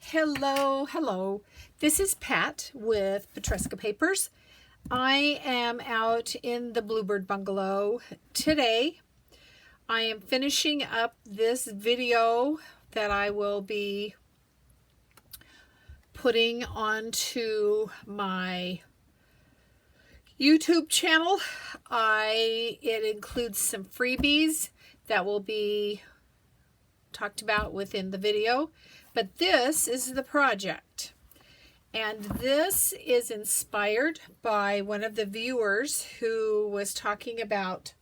Hello. This is Pat with Petresca Papers. I am out in the Bluebird Bungalow today. I am finishing up this video that I will be putting onto my YouTube channel. It includes some freebies that will be talked about within the video, but this is the project, and this is inspired by one of the viewers who was talking about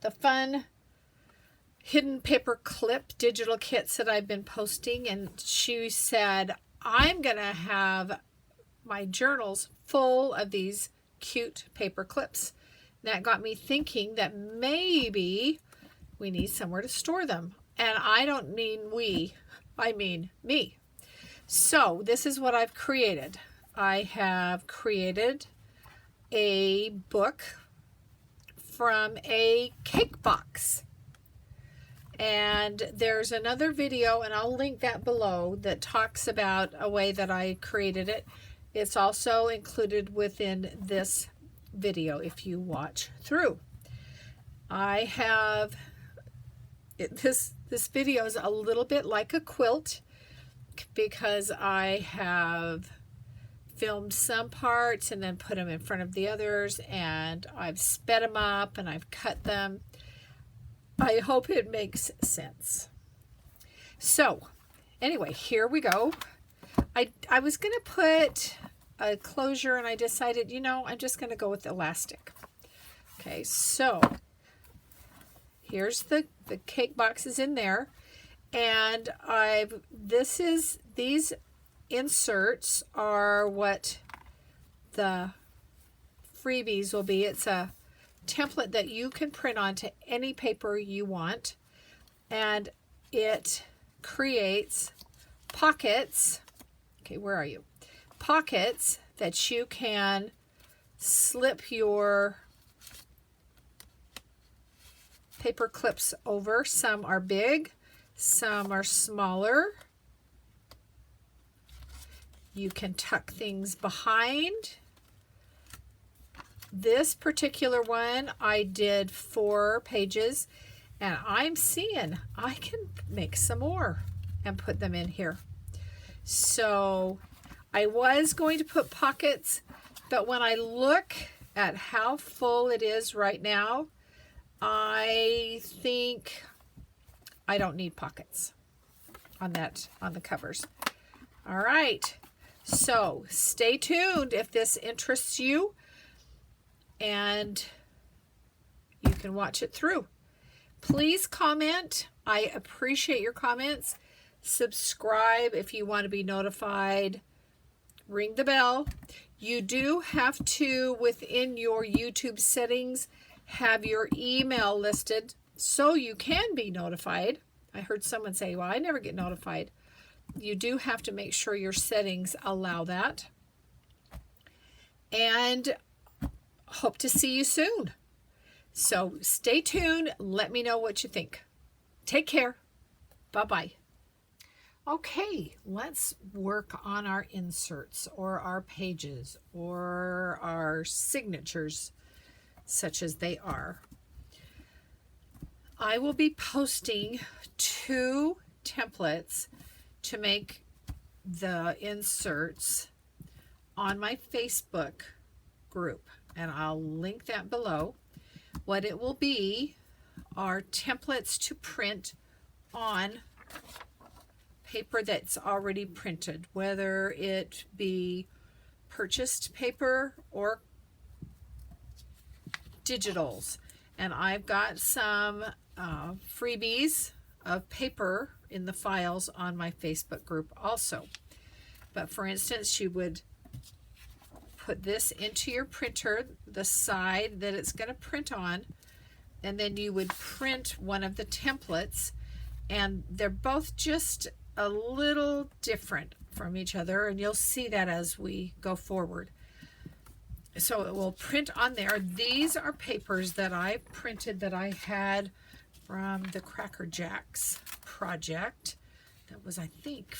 the fun hidden paper clip digital kits that I've been posting, and she said, I'm gonna have my journals full of these cute paper clips. That got me thinking that maybe we need somewhere to store them. And I don't mean we, I mean me. So this is what I've created. I have created a book from a cake box. And there's another video, and I'll link that below, that talks about a way that I created it. It's also included within this video if you watch through. I have this video is a little bit like a quilt because I have filmed some parts and then put them in front of the others, and I've sped them up and I've cut them. I hope it makes sense. So anyway, here we go. I was going to put a closure, and I decided, I'm just going to go with elastic. Okay, so here's the cake boxes in there, and these inserts are what the freebies will be. It's a template that you can print onto any paper you want, and it creates pockets. Okay, where are you? Pockets that you can slip your paper clips over. Some are big, some are smaller. You can tuck things behind. This particular one, I did 4 pages, and I'm seeing I can make some more and put them in here. So I was going to put pockets, but when I look at how full it is right now, I think I don't need pockets on the covers. All right, so stay tuned if this interests you, and you can watch it through. Please comment. I appreciate your comments. Subscribe if you want to be notified. Ring the bell. You do have to, within your YouTube settings, have your email listed so you can be notified. I heard someone say, well, I never get notified. You do have to make sure your settings allow that. And hope to see you soon. So stay tuned. Let me know what you think. Take care. Bye-bye. Okay, let's work on our inserts or our pages or our signatures, such as they are. I will be posting 2 templates to make the inserts on my Facebook group, and I'll link that below. What it will be are templates to print on paper that's already printed, whether it be purchased paper or digitals. And I've got some freebies of paper in the files on my Facebook group also. But for instance, you would put this into your printer, the side that it's going to print on, and then you would print one of the templates, and they're both just a little different from each other, and you'll see that as we go forward. So it will print on there. These are papers that I printed that I had from the Cracker Jacks project. That was, I think,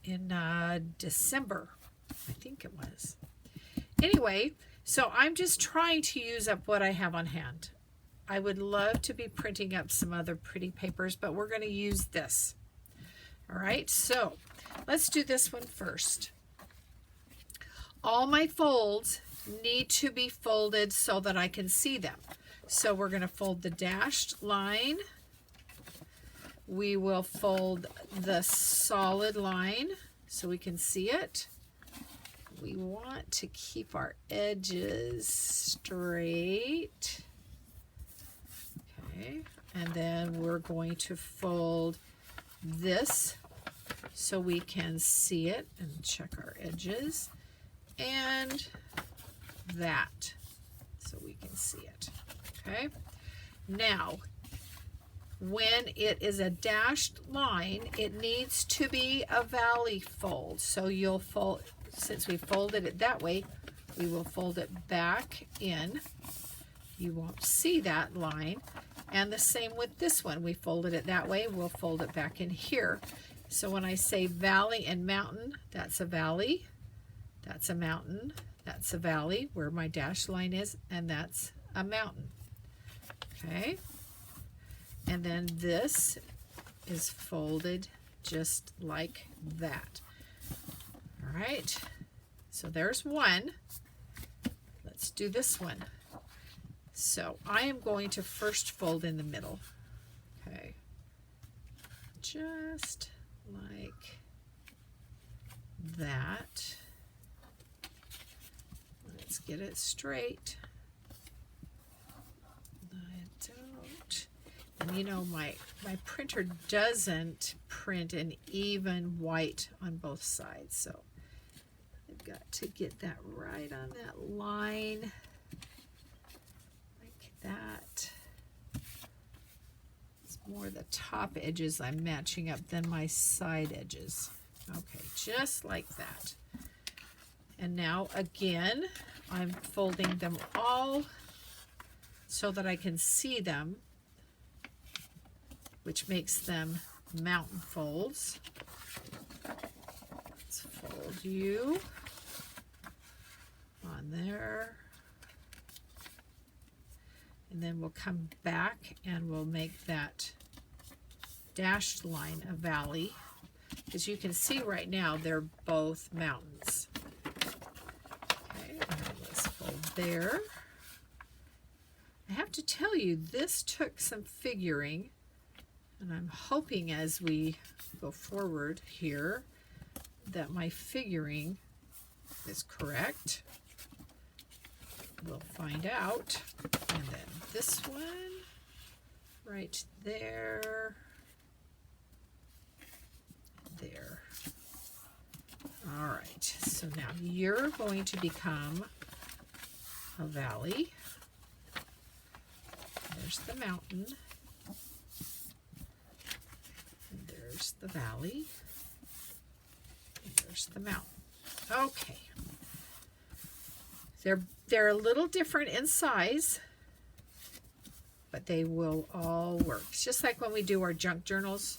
in December. I think it was. Anyway, so I'm just trying to use up what I have on hand. I would love to be printing up some other pretty papers, but we're going to use this. All right, so let's do this one first. All my folds need to be folded so that I can see them. So we're going to fold the dashed line. We will fold the solid line so we can see it. We want to keep our edges straight. Okay, and then we're going to fold this so we can see it and check our edges, and that so we can see it. Okay, now when it is a dashed line, it needs to be a valley fold. So you'll fold, since we folded it that way, we will fold it back in. You won't see that line. And the same with this one. We folded it that way, we'll fold it back in here. So when I say valley and mountain, that's a valley, that's a mountain, that's a valley where my dashed line is, and that's a mountain. Okay, and then this is folded just like that. All right, so there's one. Let's do this one. So I am going to first fold in the middle. Okay, just like that. Let's get it straight. I don't. And you know, my printer doesn't print an even white on both sides, so I've got to get that right on that line, like that. It's more the top edges I'm matching up than my side edges. Okay, just like that. And now again, I'm folding them all so that I can see them, which makes them mountain folds. Let's fold you on there. And then we'll come back and we'll make that dashed line a valley. As you can see right now, they're both mountains. Okay, and let's fold there. I have to tell you, this took some figuring, and I'm hoping as we go forward here that my figuring is correct. We'll find out. And then this one right there. There. All right, so now you're going to become a valley. There's the mountain. And there's the valley. And there's the mountain. Okay. They're a little different in size, but they will all work. It's just like when we do our junk journals,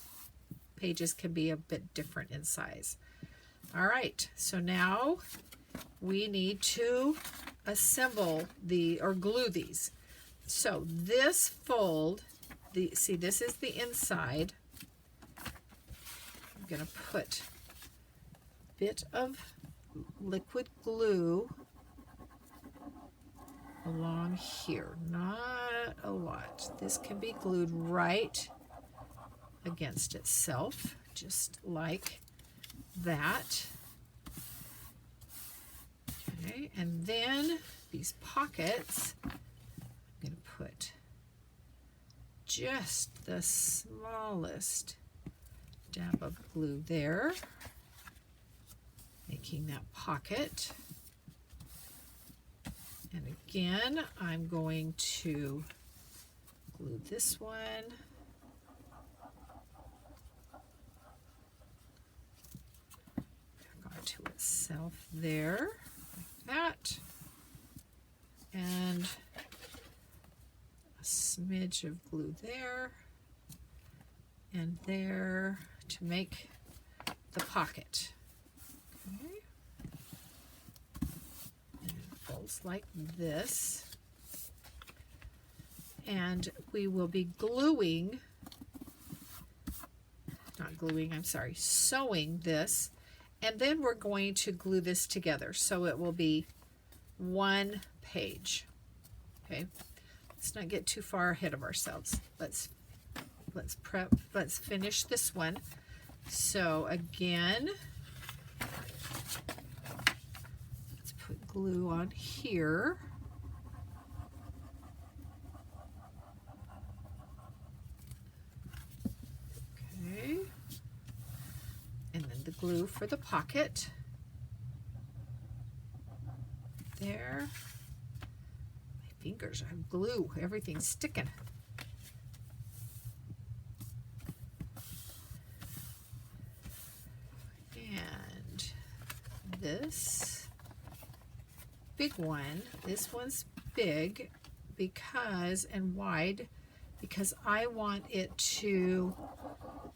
pages can be a bit different in size. All right, so now we need to assemble or glue these. So this fold, see, this is the inside. I'm going to put a bit of liquid glue along here, not a lot. This can be glued right against itself, just like that. Okay, and then these pockets, I'm going to put just the smallest dab of glue there, making that pocket. And again, I'm going to glue this one back onto itself there, like that. And a smidge of glue there and there to make the pocket. Okay. And it folds like this. And we will be sewing this, and then we're going to glue this together so it will be one page. Okay, let's not get too far ahead of ourselves. Let's finish this one. So again, let's put glue on here. Okay, and then the glue for the pocket. There. My fingers are glue. Everything's sticking. And this big one, this one's big because, and wide, because I want it to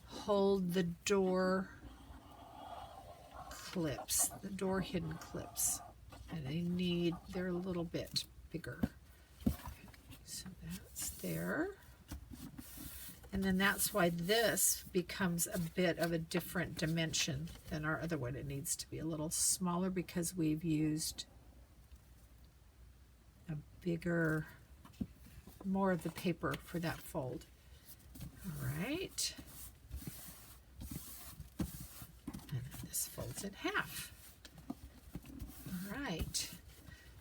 hold the door clips, the door hidden clips. And they're a little bit bigger. So that's there. And then that's why this becomes a bit of a different dimension than our other one. It needs to be a little smaller because we've used a bigger, more of the paper for that fold. All right. And then this folds in half. All right.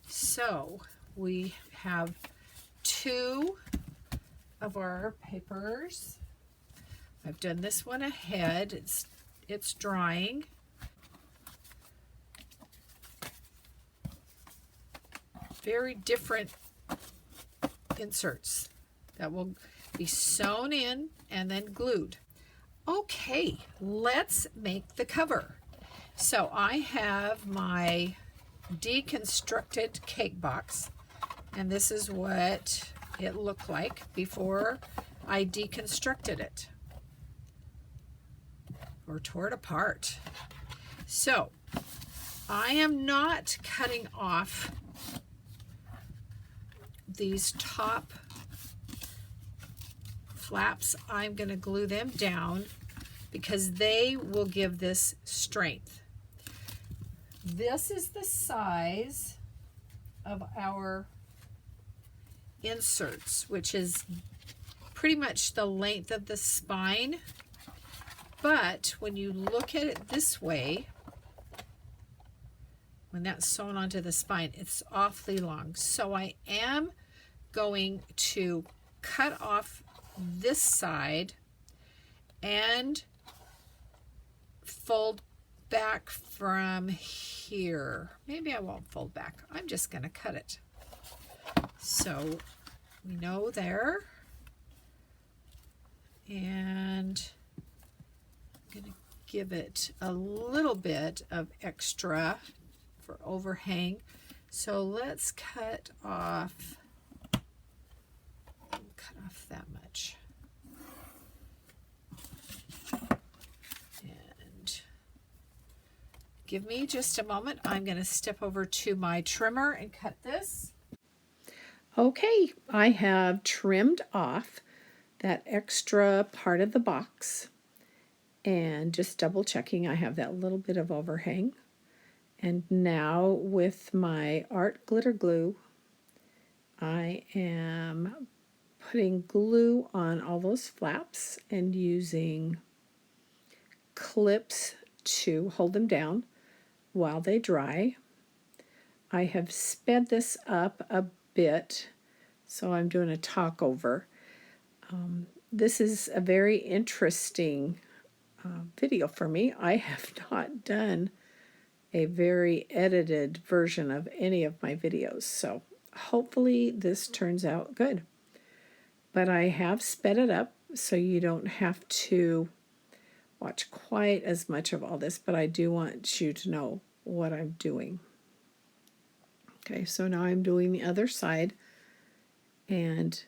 So we have 2 of our papers. I've done this one ahead. It's drying. Very different inserts that will be sewn in and then glued. Okay, let's make the cover. So I have my deconstructed cake box, and this is what it looked like before I deconstructed it or tore it apart. So I am not cutting off these top flaps. I'm going to glue them down because they will give this strength. This is the size of our inserts, which is pretty much the length of the spine. But when you look at it this way, when that's sewn onto the spine, it's awfully long. So I am going to cut off this side and fold back from here. Maybe I won't fold back. I'm just going to cut it. So we know there. And I'm going to give it a little bit of extra for overhang. So let's cut off that much. And give me just a moment. I'm going to step over to my trimmer and cut this. Okay, I have trimmed off that extra part of the box, and just double checking I have that little bit of overhang. And now with my art glitter glue, I am putting glue on all those flaps and using clips to hold them down while they dry. I have sped this up a bit, so I'm doing a talk over. This is a very interesting video for me. I have not done a very edited version of any of my videos, so hopefully this turns out good. But I have sped it up so you don't have to watch quite as much of all this, but I do want you to know what I'm doing. Okay, so now I'm doing the other side and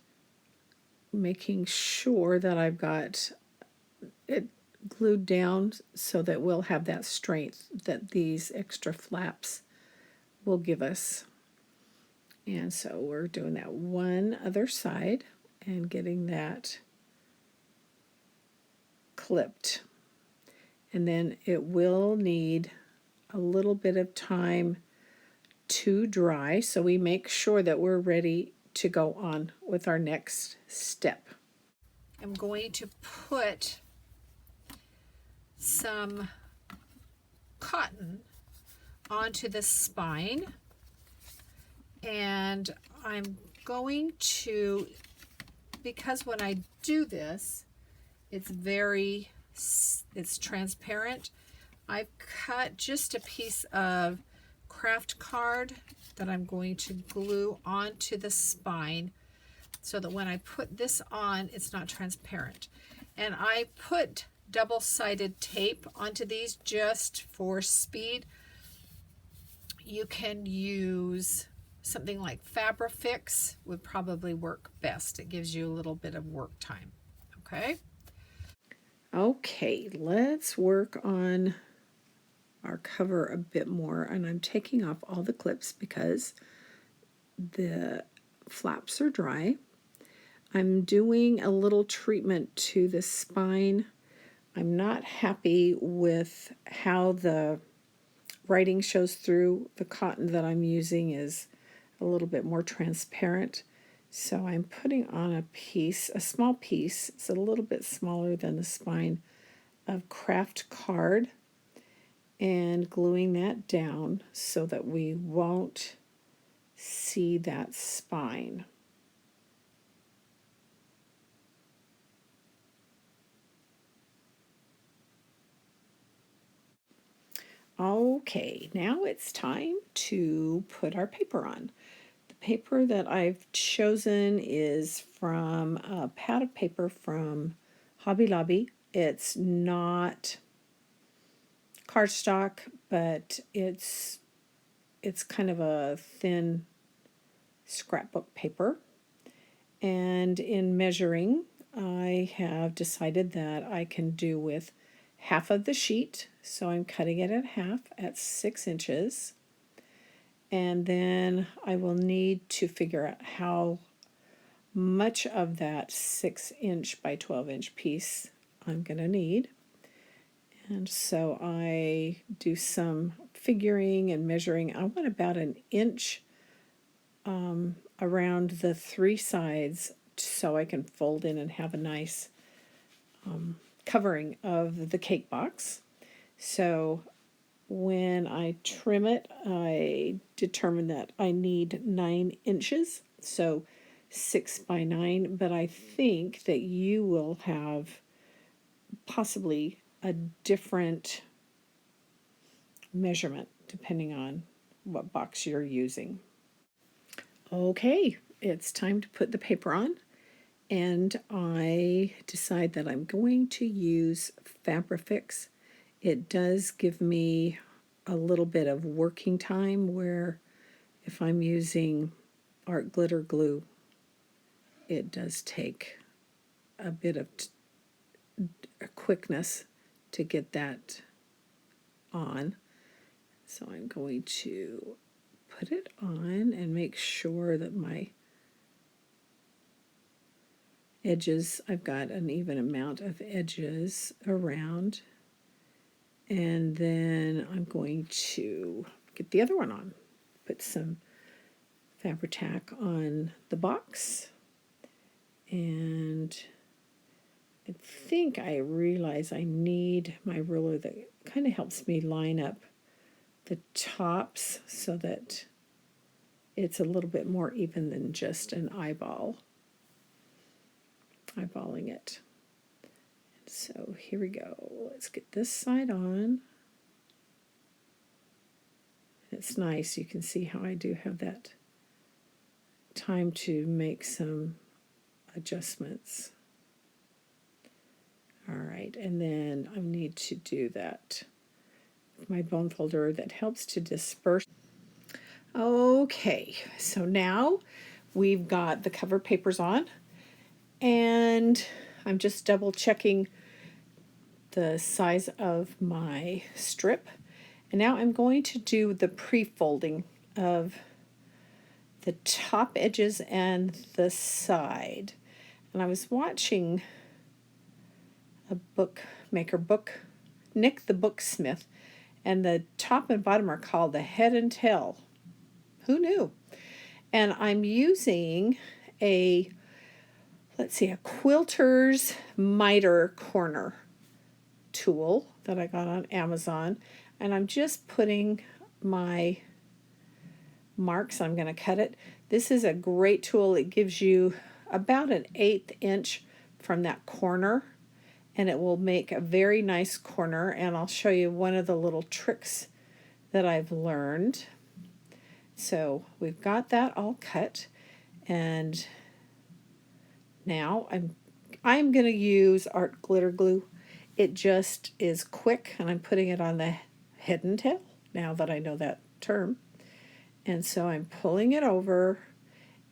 making sure that I've got it glued down so that we'll have that strength that these extra flaps will give us. And so we're doing that one other side and getting that clipped. And then it will need a little bit of time to dry, so we make sure that we're ready to go on with our next step. I'm going to put some cotton onto the spine, and I'm going to, because when I do this, it's transparent, I've cut just a piece of craft card that I'm going to glue onto the spine so that when I put this on, it's not transparent. And I put double-sided tape onto these just for speed. You can use something like Fabrifix, would probably work best. It gives you a little bit of work time. Okay, let's work on our cover a bit more, and I'm taking off all the clips because the flaps are dry. I'm doing a little treatment to the spine. I'm not happy with how the writing shows through. The cotton that I'm using is a little bit more transparent, so I'm putting on a small piece, it's a little bit smaller than the spine, of craft card, and gluing that down so that we won't see that spine. Okay, now it's time to put our paper on. The paper that I've chosen is from a pad of paper from Hobby Lobby. It's not cardstock, but it's kind of a thin scrapbook paper. And in measuring, I have decided that I can do with half of the sheet, so I'm cutting it in half at 6 inches. And then I will need to figure out how much of that 6-inch by 12-inch piece I'm going to need. And so I do some figuring and measuring. I want about an inch around the 3 sides so I can fold in and have a nice covering of the cake box. So when I trim it, I determine that I need 9 inches, so 6 by 9, but I think that you will have possibly a different measurement depending on what box you're using. Okay, it's time to put the paper on, and I decide that I'm going to use Fabrifix. It does give me a little bit of working time, where if I'm using art glitter glue, it does take a bit of quickness to get that on. So I'm going to put it on and make sure that my edges, I've got an even amount of edges around. And then I'm going to get the other one on. Put some Fabri-Tac on the box. And I think I realize I need my ruler that kind of helps me line up the tops so that it's a little bit more even than just an eyeballing it. So here we go. Let's get this side on. It's nice. You can see how I do have that time to make some adjustments. All right, and then I need to do that. My bone folder that helps to disperse. Okay, so now we've got the cover papers on, and I'm just double checking the size of my strip. And now I'm going to do the pre-folding of the top edges and the side. And I was watching a bookmaker, Nick the Booksmith, and the top and bottom are called the head and tail. Who knew? And I'm using a quilter's miter corner tool that I got on Amazon, and I'm just putting my marks. I'm going to cut it. This is a great tool. It gives you about an 1/8 inch from that corner, and it will make a very nice corner. And I'll show you one of the little tricks that I've learned. So we've got that all cut, and now I'm going to use art glitter glue. It just is quick, and I'm putting it on the head and tail now that I know that term. And so I'm pulling it over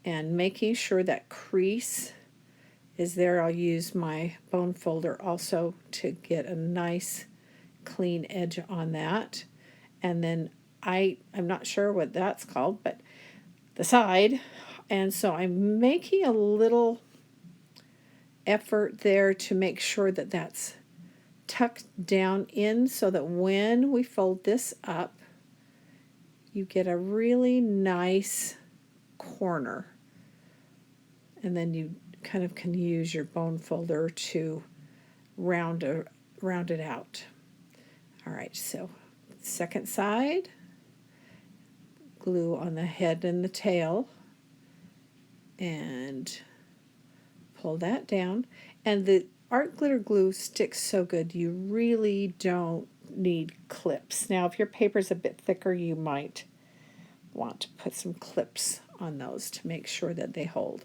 and making sure that crease is there. I'll use my bone folder also to get a nice clean edge on that. And then I'm not sure what that's called, but the side. And so I'm making a little effort there to make sure that that's tucked down in, so that when we fold this up, you get a really nice corner. And then you kind of can use your bone folder to round it out. All right, so second side, glue on the head and the tail, and pull that down. And the art glitter glue sticks so good, you really don't need clips. Now, if your paper's a bit thicker, you might want to put some clips on those to make sure that they hold.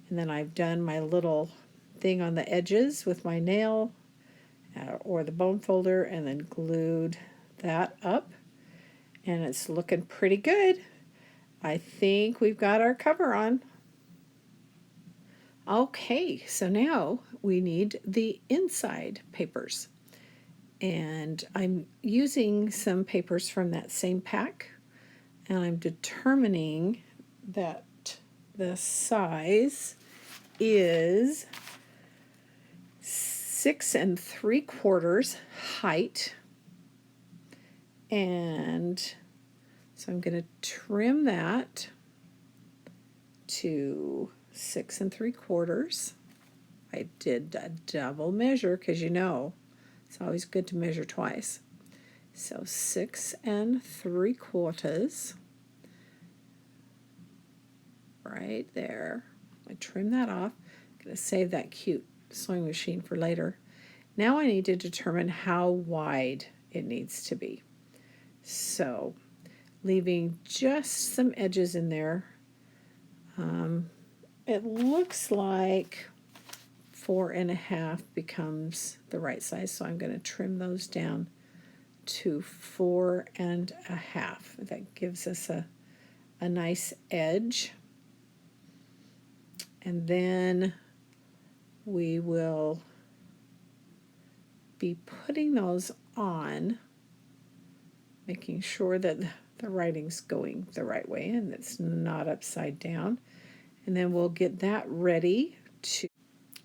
And then I've done my little thing on the edges with my nail or the bone folder, and then glued that up, and it's looking pretty good. I think we've got our cover on. Okay, so now we need the inside papers, and I'm using some papers from that same pack, and I'm determining that the size is 6 3/4 height, and so I'm going to trim that to 6 3/4. I did a double measure because it's always good to measure twice. So 6 3/4 right there. I trim that off. I'm going to save that cute sewing machine for later. Now I need to determine how wide it needs to be. So leaving just some edges in there. It looks like 4 1/2 becomes the right size, so I'm going to trim those down to 4 1/2. That gives us a nice edge. And then we will be putting those on, making sure that the writing's going the right way and it's not upside down. And then we'll get that ready to...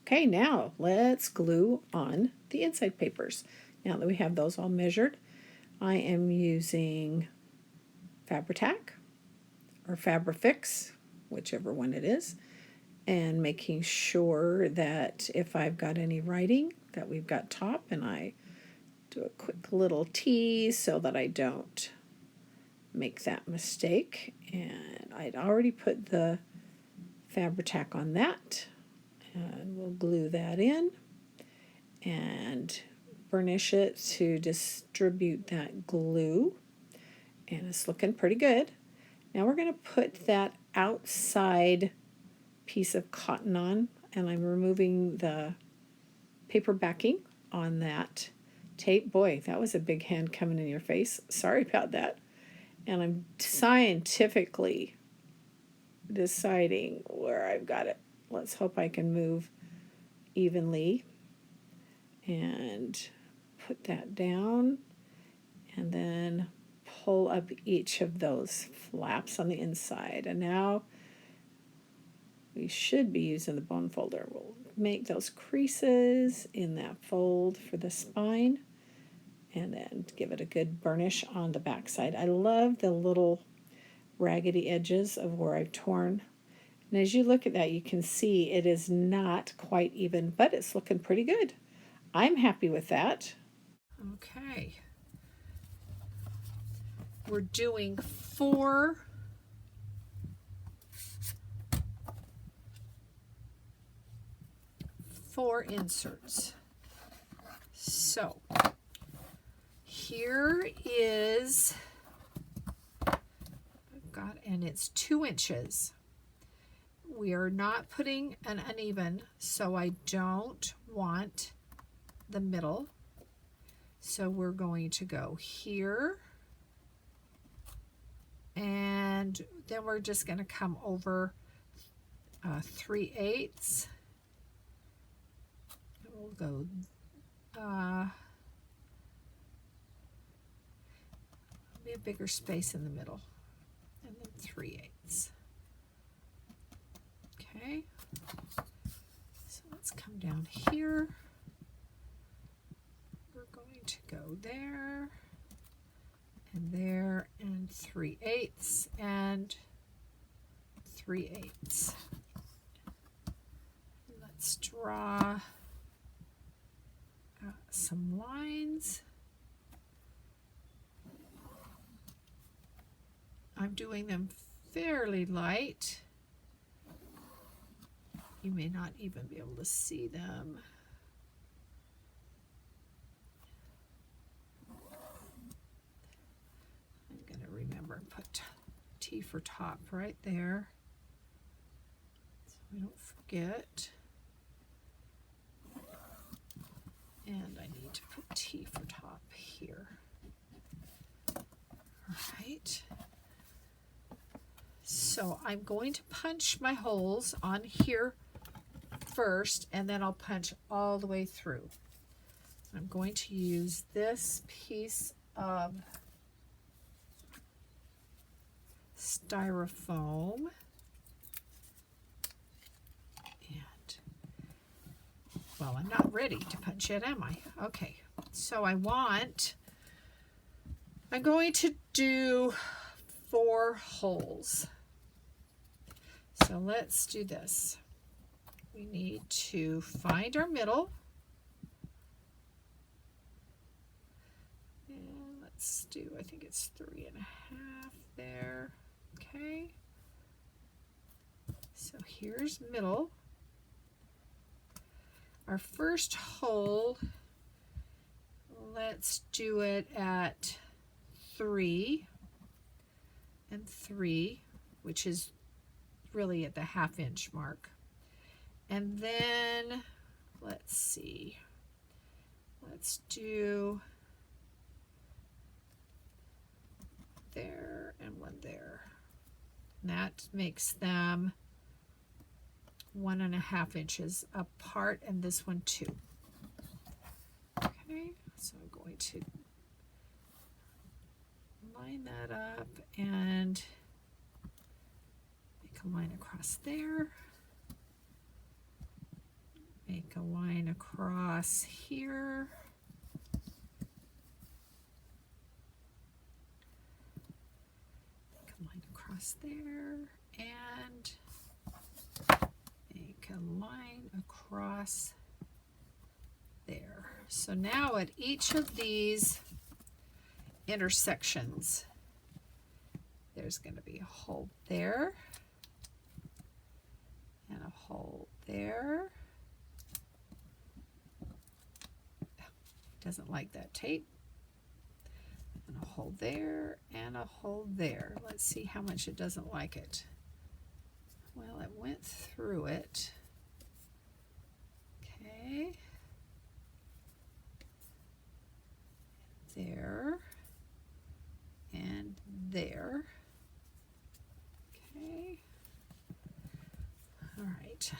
Okay, now let's glue on the inside papers. Now that we have those all measured, I am using Fabri-Tac or Fabri-Fix, whichever one it is, and making sure that if I've got any writing that we've got top, and I do a quick little tease so that I don't make that mistake. And I'd already put the Fabri-Tac on that, and we'll glue that in and burnish it to distribute that glue, and it's looking pretty good. Now we're going to put that outside piece of cotton on, and I'm removing the paper backing on that tape. Boy, that was a big hand coming in your face. Sorry about that. And I'm scientifically deciding where I've got it. Let's hope I can move evenly. And put that down and then pull up each of those flaps on the inside. And now we should be using the bone folder. We'll make those creases in that fold for the spine and then give it a good burnish on the back side. I love the little raggedy edges of where I've torn. And as you look at that, you can see it is not quite even, but it's looking pretty good. I'm happy with that. Okay. We're doing four inserts. So here is, and it's 2 inches. We are not putting an uneven, so I don't want the middle. So we're going to go here, and then we're just going to come over 3/8. We'll go be a bigger space in the middle, and then 3/8. Okay, so let's come down here. We're going to go there and there and 3/8 and 3/8. Let's draw some lines. I'm doing them fairly light. You may not even be able to see them. I'm going to remember and put T for top right there so we don't forget. And I need to put T for top here. All right. So I'm going to punch my holes on here first, and then I'll punch all the way through. I'm going to use this piece of styrofoam. Well, I'm not ready to punch yet, am I? Okay, so I'm going to do 4 holes. So let's do this. We need to find our middle. And let's do, I think it's 3.5 there. Okay. So here's middle. Our first hole, let's do it at 3 and 3, which is really at the 1/2 inch mark. And then, let's see, let's do there and 1 there. And that makes them 1.5 inches apart, and this one 2. Okay, so I'm going to line that up and make a line across there. Make a line across here. Make a line across there, and make a line across there. So now at each of these intersections, there's going to be a hole there and a hole there. Doesn't like that tape. And a hole there and a hole there. Let's see how much it doesn't like it. Well, it went through it. Okay. There. And there. Okay. All right.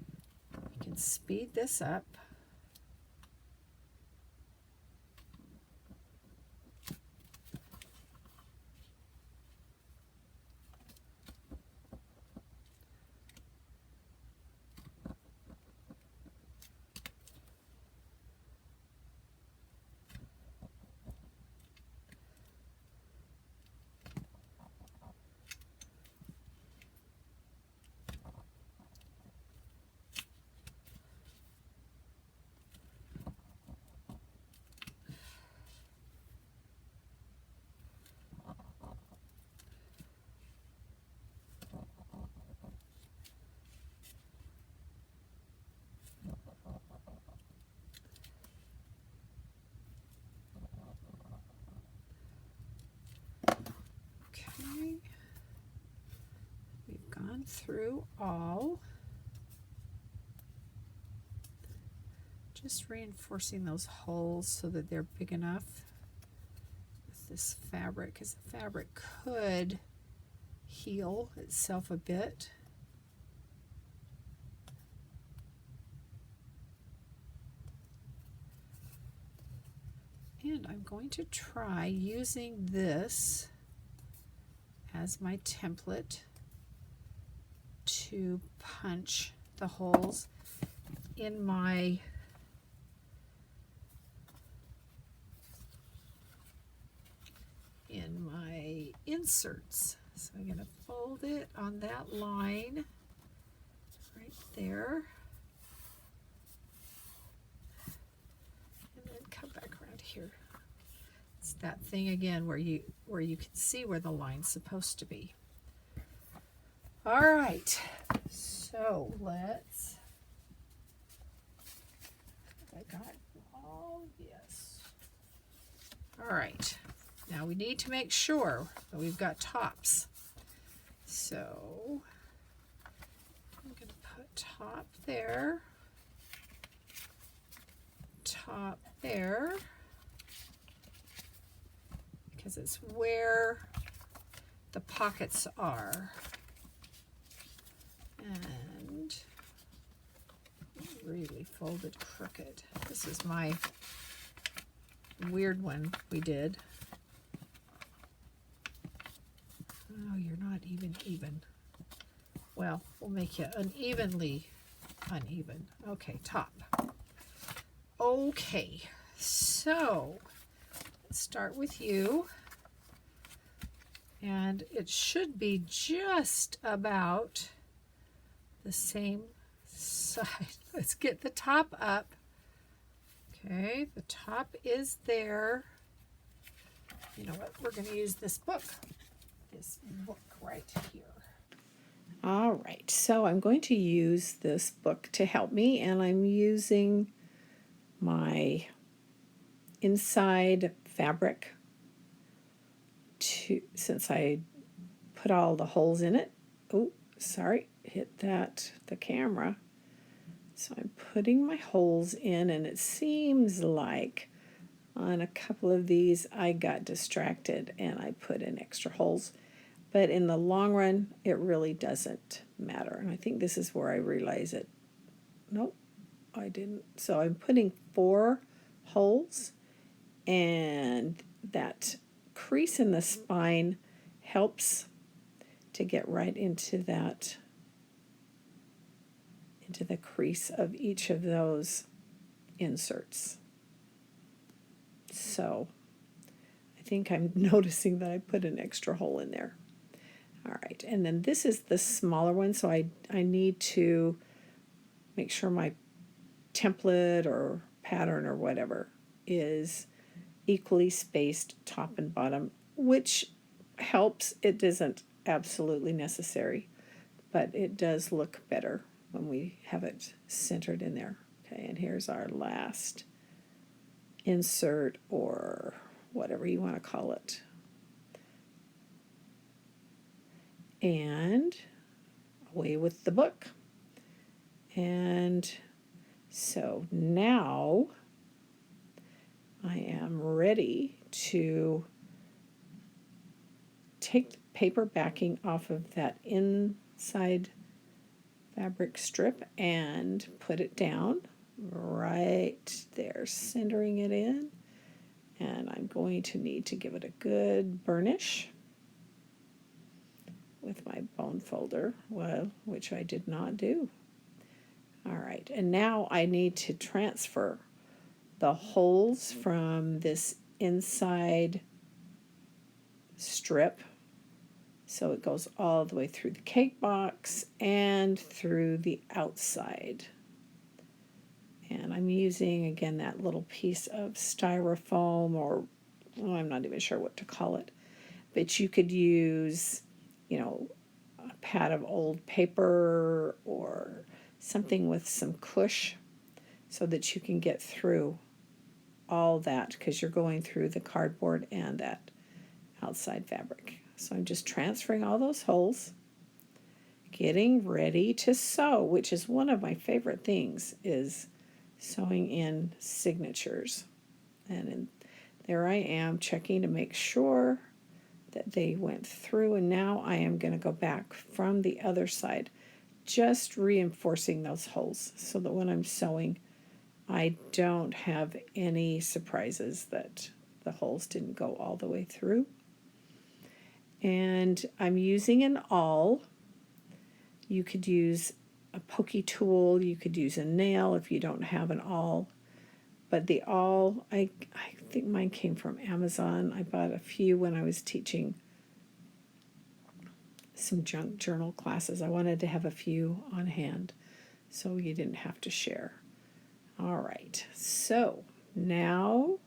You can speed this up. through all. Just reinforcing those holes so that they're big enough with this fabric, because the fabric could heal itself a bit. And I'm going to try using this as my template to punch the holes in my inserts. So I'm going to fold it on that line right there, and then come back around here. It's that thing again where you can see where the line's supposed to be. All right, so let's. I got all yes. All right. Now we need to make sure that we've got tops. So I'm going to put top there, because it's where the pockets are. And really folded crooked. This is my weird one we did. Oh, you're not even. Well, we'll make you unevenly uneven. Okay, top. Okay, so let's start with you. And it should be just about the same side. Let's get the top up. Okay, the top is there. You know what? We're going to use this book right here. All right, so I'm going to use this book to help me, and I'm using my inside fabric since I put all the holes in it. Oh, sorry, hit the camera. So I'm putting my holes in, and it seems like on a couple of these I got distracted and I put in extra holes. But in the long run, it really doesn't matter. And I think this is where I realize it. Nope, I didn't. So I'm putting 4 holes, and that crease in the spine helps to get right into that, into the crease of each of those inserts. So I think I'm noticing that I put an extra hole in there. All right, and then this is the smaller one, so I need to make sure my template or pattern or whatever is equally spaced top and bottom, which helps. It isn't absolutely necessary, but it does look better when we have it centered in there. Okay, and here's our last insert, or whatever you want to call it. And away with the book. And so now I am ready to take the paper backing off of that inside fabric strip and put it down right there, centering it in. And I'm going to need to give it a good burnish with my bone folder, well, which I did not do. All right, and now I need to transfer the holes from this inside strip, so it goes all the way through the cake box and through the outside. And I'm using, again, that little piece of styrofoam, or well, I'm not even sure what to call it, but you could use, you know, a pad of old paper or something with some cush so that you can get through all that, because you're going through the cardboard and that outside fabric. So I'm just transferring all those holes, getting ready to sew, which is one of my favorite things, is sewing in signatures. And there I am checking to make sure that they went through, and now I am going to go back from the other side, just reinforcing those holes so that when I'm sewing I don't have any surprises that the holes didn't go all the way through. And I'm using an awl. You could use a pokey tool, you could use a nail if you don't have an awl. But the awl, I think mine came from Amazon. I bought a few when I was teaching some junk journal classes. I wanted to have a few on hand so you didn't have to share. All right, so now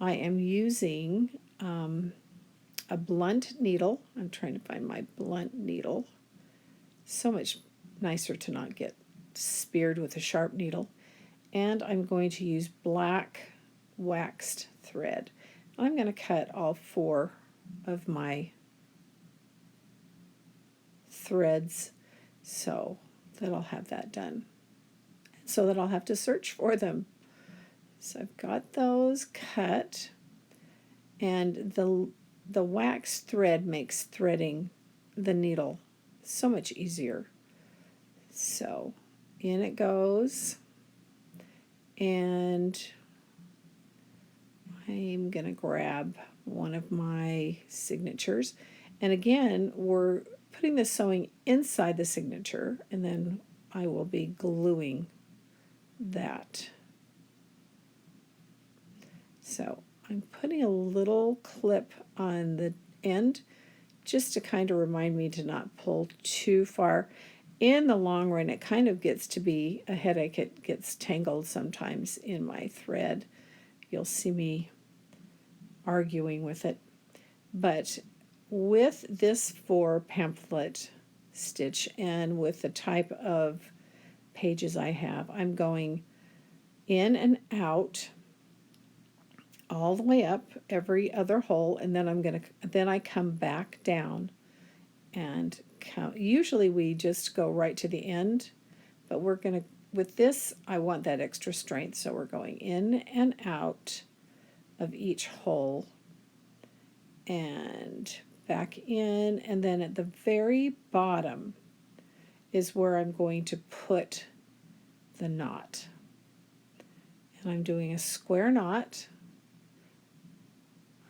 I am using a blunt needle. I'm trying to find my blunt needle. So much nicer to not get speared with a sharp needle. And I'm going to use black waxed thread. I'm going to cut all 4 of my threads so that I'll have that done, so that I'll have to search for them. So I've got those cut, and the wax thread makes threading the needle so much easier. So in it goes, and I'm going to grab one of my signatures, and again we're putting the sewing inside the signature, and then I will be gluing that. So I'm putting a little clip on the end just to kind of remind me to not pull too far. In the long run, it kind of gets to be a headache. It gets tangled sometimes in my thread. You'll see me arguing with it. But with this 4 pamphlet stitch and with the type of pages I have, I'm going in and out all the way up every other hole, and then then I come back down and count. Usually we just go right to the end, but we're going to, with this, I want that extra strength, so we're going in and out of each hole and back in, and then at the very bottom is where I'm going to put the knot. And I'm doing a square knot.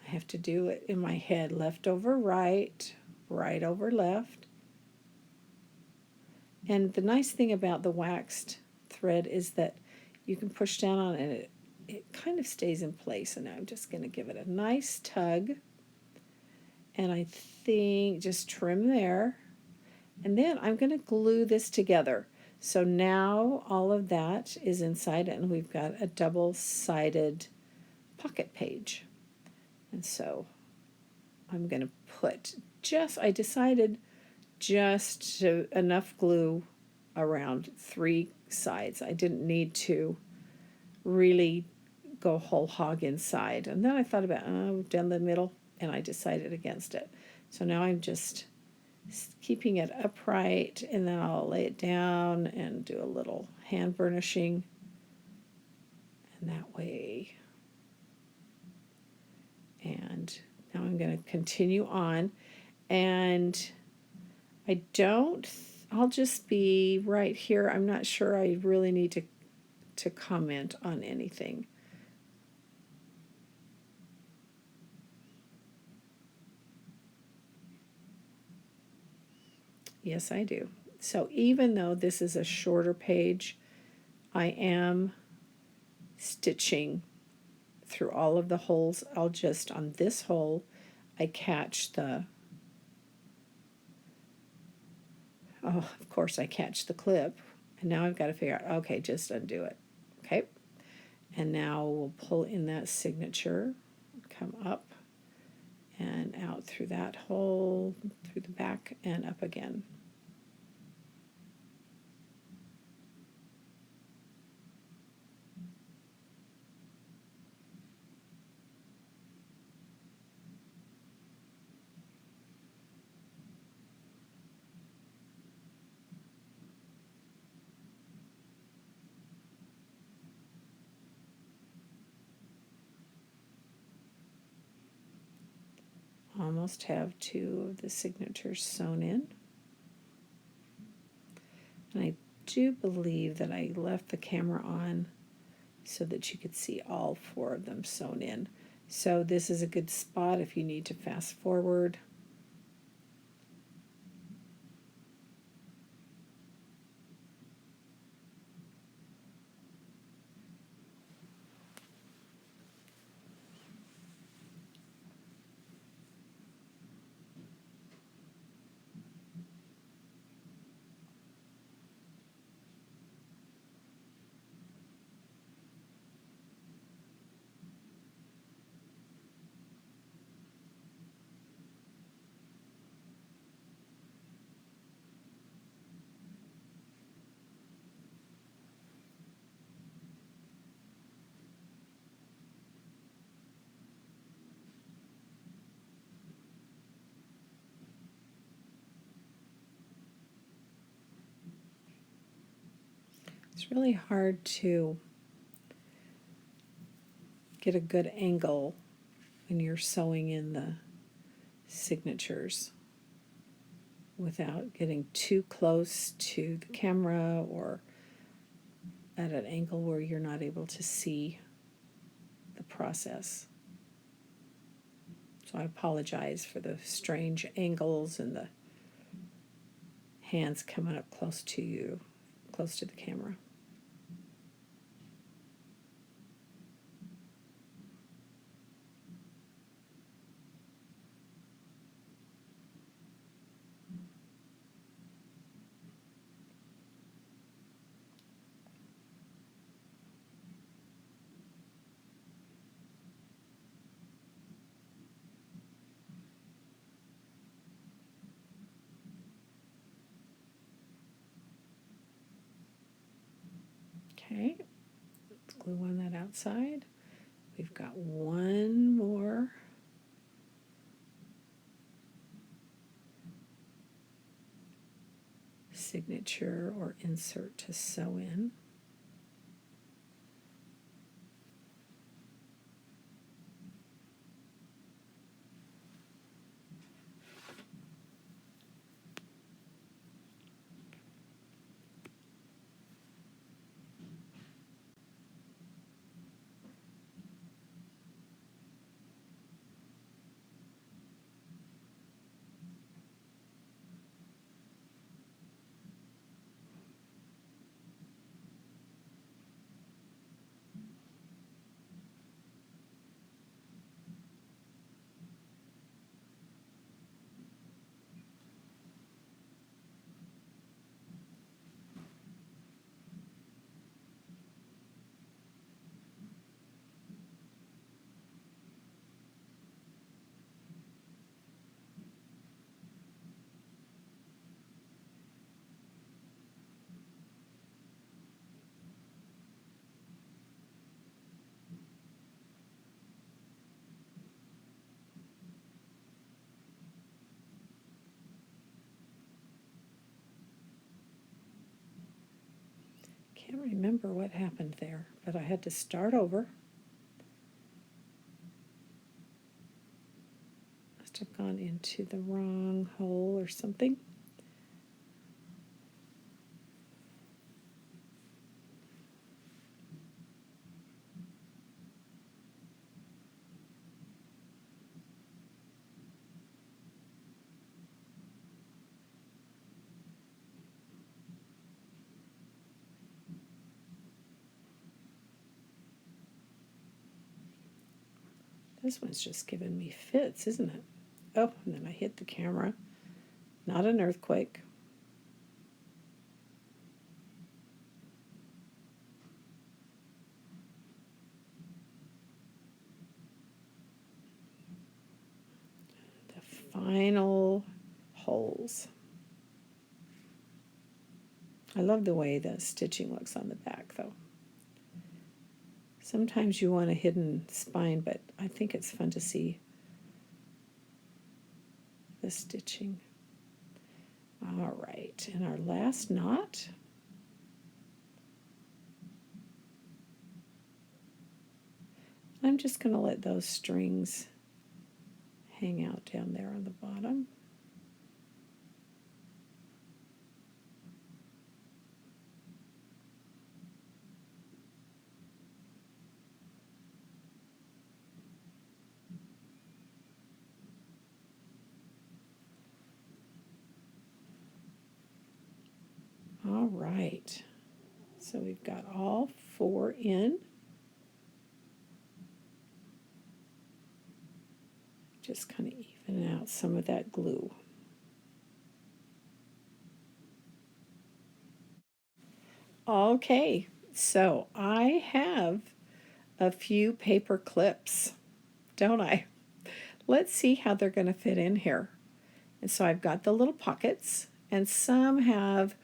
I have to do it in my head, left over right, right over left. And the nice thing about the waxed thread is that you can push down on it and it kind of stays in place. And I'm just going to give it a nice tug. And I think just trim there. And then I'm going to glue this together. So now all of that is inside, and we've got a double-sided pocket page. And so I'm going to put I decided just enough glue around 3 sides. I didn't need to really go whole hog inside. And then I thought about, down the middle, and I decided against it. So now I'm just keeping it upright, and then I'll lay it down and do a little hand burnishing. And that way. And now I'm going to continue on, and I'll just be right here. I'm not sure I really need to comment on anything. Yes, I do. So even though this is a shorter page, I am stitching through all of the holes. I'll just, on this hole, I catch of course I catch the clip, and now I've got to figure out, okay, just undo it. Okay, and now we'll pull in that signature, come up and out through that hole, through the back, and up again. almost have two of the signatures sewn in. And I do believe that I left the camera on so that you could see all four of them sewn in. So this is a good spot if you need to fast forward. It's really hard to get a good angle when you're sewing in the signatures without getting too close to the camera or at an angle where you're not able to see the process. So I apologize for the strange angles and the hands coming up close to you, close to the camera. Okay, let's glue on that outside. We've got one more signature or insert to sew in. Can't remember what happened there, but I had to start over. Must have gone into the wrong hole or something. This one's just giving me fits, isn't it? Oh, and then I hit the camera. Not an earthquake. The final holes. I love the way the stitching looks on the back, though. Sometimes you want a hidden spine, but I think it's fun to see the stitching. All right, and our last knot. I'm just going to let those strings hang out down there on the bottom. All right, so we've got all 4 in. Just kind of even out some of that glue. Okay, so I have a few paper clips, don't I? Let's see how they're going to fit in here. And so I've got the little pockets, and some have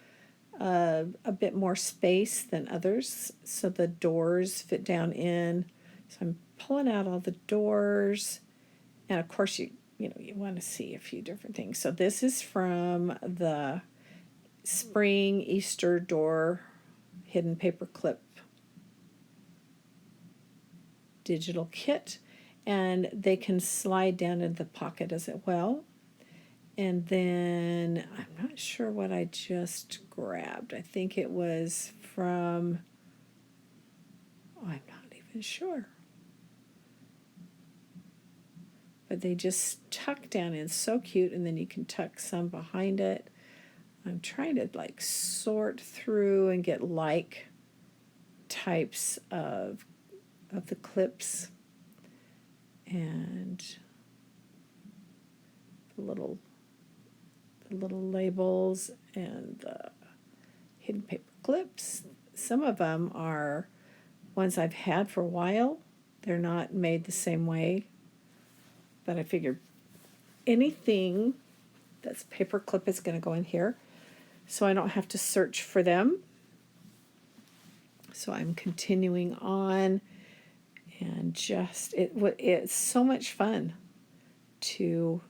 a bit more space than others, so the doors fit down in. So I'm pulling out all the doors, and of course you want to see a few different things. So this is from the spring Easter door hidden paper clip digital kit, and they can slide down into the pocket as well. And then I'm not sure what I just grabbed. I think it was from, I'm not even sure. But they just tuck down in, so cute, and then you can tuck some behind it. I'm trying to like sort through and get like types of the clips and the little labels and the hidden paper clips. Some of them are ones I've had for a while. They're not made the same way, but I figured anything that's paper clip is going to go in here, so I don't have to search for them. So I'm continuing on, and just it's so much fun to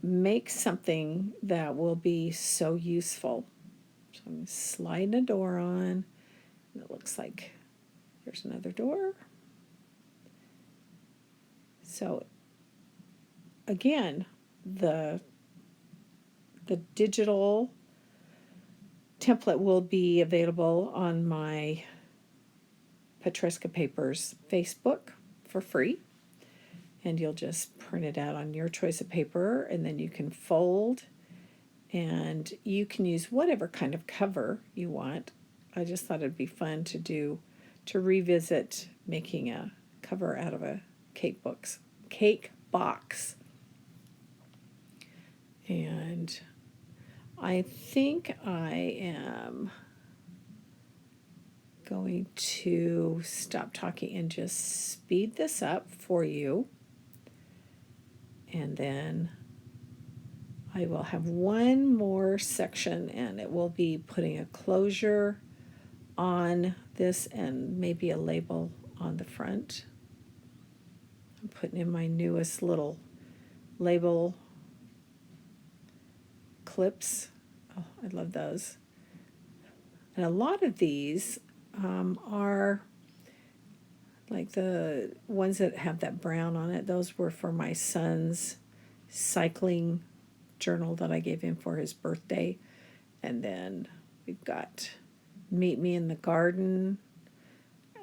make something that will be so useful. So I'm sliding a door on, and it looks like there's another door. So again, the digital template will be available on my Petresca Papers Facebook for free. And you'll just print it out on your choice of paper, and then you can fold, and you can use whatever kind of cover you want. I just thought it'd be fun to revisit making a cover out of a cake box. And I think I am going to stop talking and just speed this up for you. And then I will have one more section, and it will be putting a closure on this and maybe a label on the front. I'm putting in my newest little label clips. Oh, I love those. And a lot of these are like the ones that have that brown on it. Those were for my son's cycling journal that I gave him for his birthday. And then we've got Meet Me in the Garden.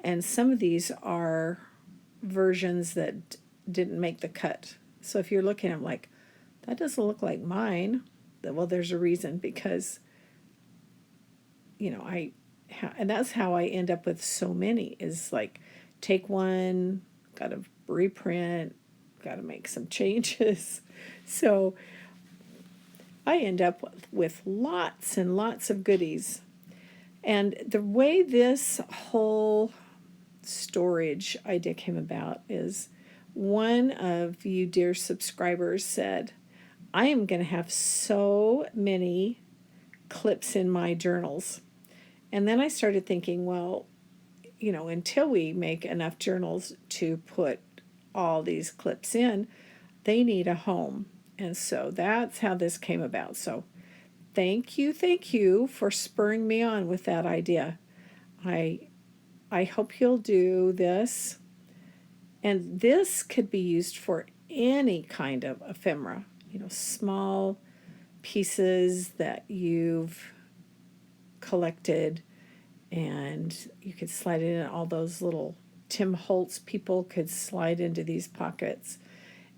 And some of these are versions that didn't make the cut. So if you're looking at them like, that doesn't look like mine, well, there's a reason, because, and that's how I end up with so many, is like, take one, got to reprint, got to make some changes. So I end up with lots and lots of goodies. And the way this whole storage idea came about is one of you dear subscribers said, I am going to have so many clips in my journals. And then I started thinking, well, until we make enough journals to put all these clips in, they need a home. And so that's how this came about. So thank you for spurring me on with that idea. I hope you'll do this. And this could be used for any kind of ephemera, small pieces that you've collected, and you could slide it in. All those little Tim Holtz people could slide into these pockets,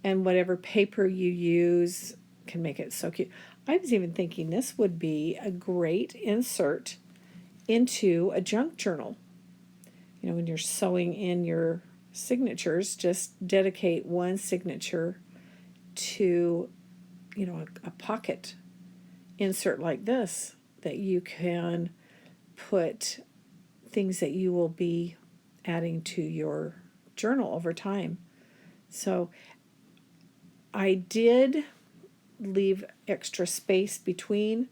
and whatever paper you use can make it so cute. I was even thinking this would be a great insert into a junk journal. When you're sewing in your signatures, just dedicate one signature to, a pocket insert like this, that you can put things that you will be adding to your journal over time. So I did leave extra space between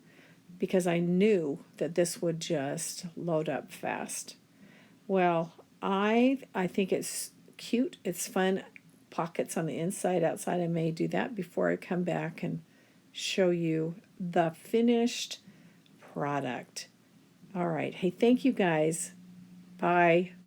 because I knew that this would just load up fast. Well, I think it's cute. It's fun. Pockets on the inside, outside. I may do that before I come back and show you the finished product. All right. Hey, thank you guys. Bye.